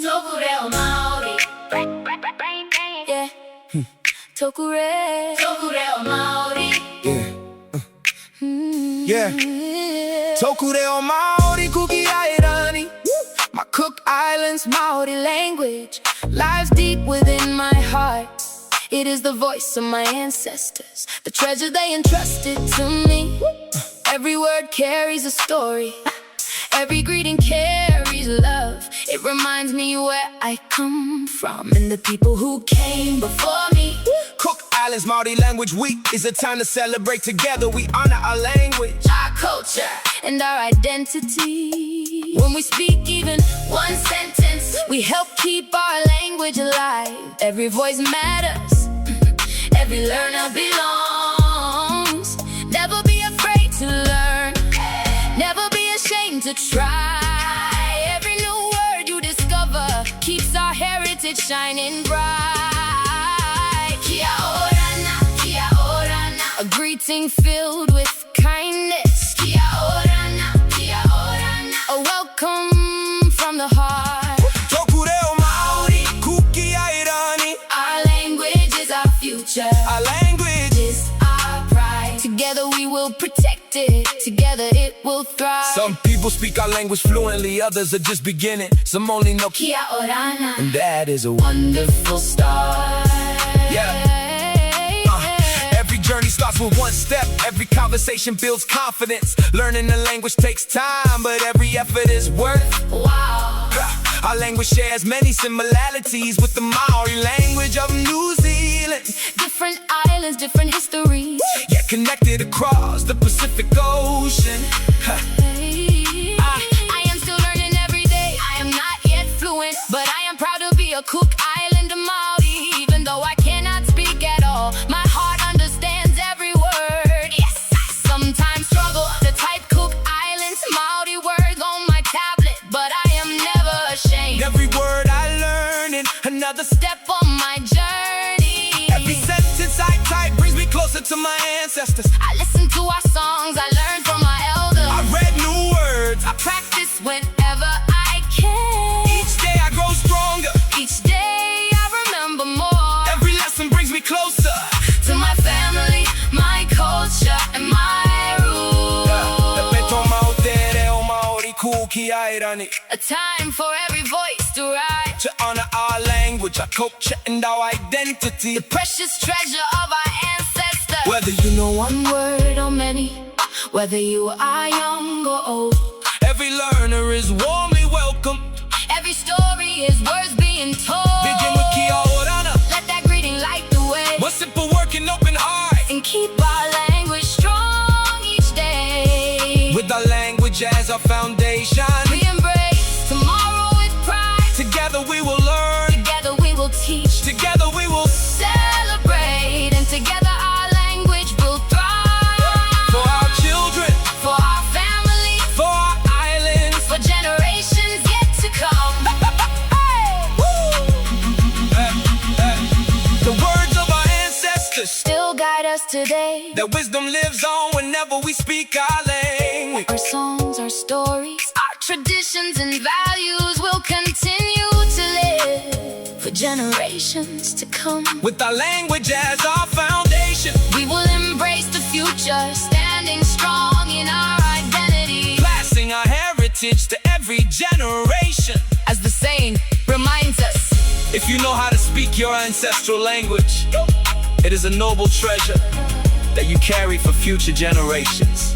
Tōku reo Māori. Yeah. Tōku reo Māori. Yeah. Tōku reo Māori, Kūki, Āirani. My Cook Islands Māori language lies deep within my heart. It is the voice of my ancestors, the treasure they entrusted to me. Every word carries a story, every greeting carries love. It reminds me where I come from and the people who came before me. Cook Islands Māori Language Week is a time to celebrate together. We honor our language, our culture, and our identity. When we speak even one sentence, we help keep our language alive. Every voice matters, every learner belongs. Never be afraid to learn, never be ashamed to try. Every new word you discover keeps our heritage shining bright. Kia orana, kia orana, a greeting filled with kindness. Kia orana, kia orana, a welcome from the heart. Tōku reo Māori, Kūki, Āirani. Our language is our future, Our language is our pride. Together we will protect it, together it will thrive. Some people speak our language fluently, others are just beginning. Some only know Kia orana, and that is a wonderful start. Yeah. Every journey starts with one step. Every conversation builds confidence. Learning the language takes time, but every effort is worth. Wow. Our language shares many similarities with the Māori language of New Zealand. Different islands, different histories, Yet connected across the Pacific Ocean. I am still learning every day. I am not yet fluent, but I am proud to be a Cook Islander Māori. Even though I cannot speak at all, my heart understands every word. Yes, I sometimes struggle to type Cook Islands Māori words on my tablet, but I am never ashamed. Every word I learn and another step. Step on my journey. Every sentence I type brings me closer to my ancestors. I listen to our songs, I learn from our elders. I read new words. I practice whenever I can. Each day I grow stronger. Each day I remember more. Every lesson brings me closer To my family, my culture, and my roots. Kūki, Āirani. A time for every voice to rise. To honor our language, our culture, and our identity. The precious treasure of our ancestors. Whether you know One word or many, whether you are young or old. every learner is warmly welcome. Every story is worth being told. Begin with kia orana. Let that greeting light the way. One simple word can open hearts. And keep our language strong each day. With our language as our foundation, We embrace tomorrow with pride. together we will learn. Together we will teach, Together we will celebrate, and together our language will thrive. for our children, For our family, for our islands. for generations yet to come. The words of our ancestors, Still guide us today. their wisdom lives on whenever we speak our language. Our songs, our stories, our traditions and values will continue to live for generations to come. With our language as our foundation, We will embrace the future, standing strong in our identity. passing our heritage to every generation. As the saying reminds us, If you know how to speak your ancestral language, it is a noble treasure that you carry for future generations.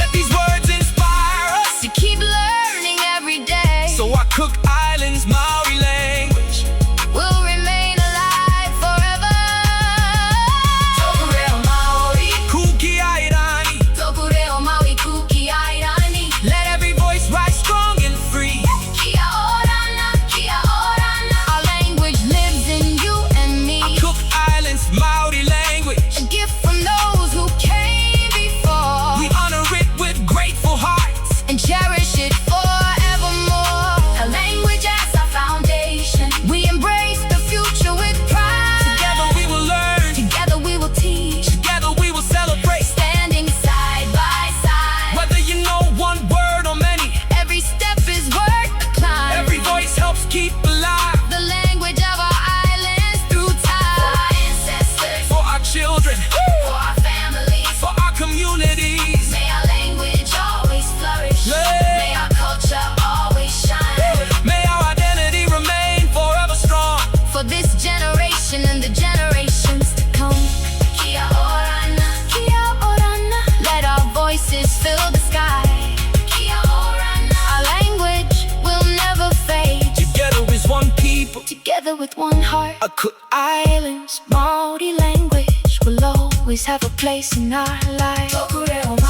Let these words inspire us, to keep learning every day. so our Cook Islands Māori language Will remain alive forever. Tōku reo Māori, Kūki, Āirani. Tōku reo Māori, Kūki, Āirani. Let every voice rise strong and free. Kia orana, kia orana. Our language lives in you and me. Cook Islands Māori language, A gift from those who came before. we honor it with great sky. Our language will never fade. Together as one people, Together with one heart. a Kūki. Islands, Māori language will always have a place in our lives. Tōku reo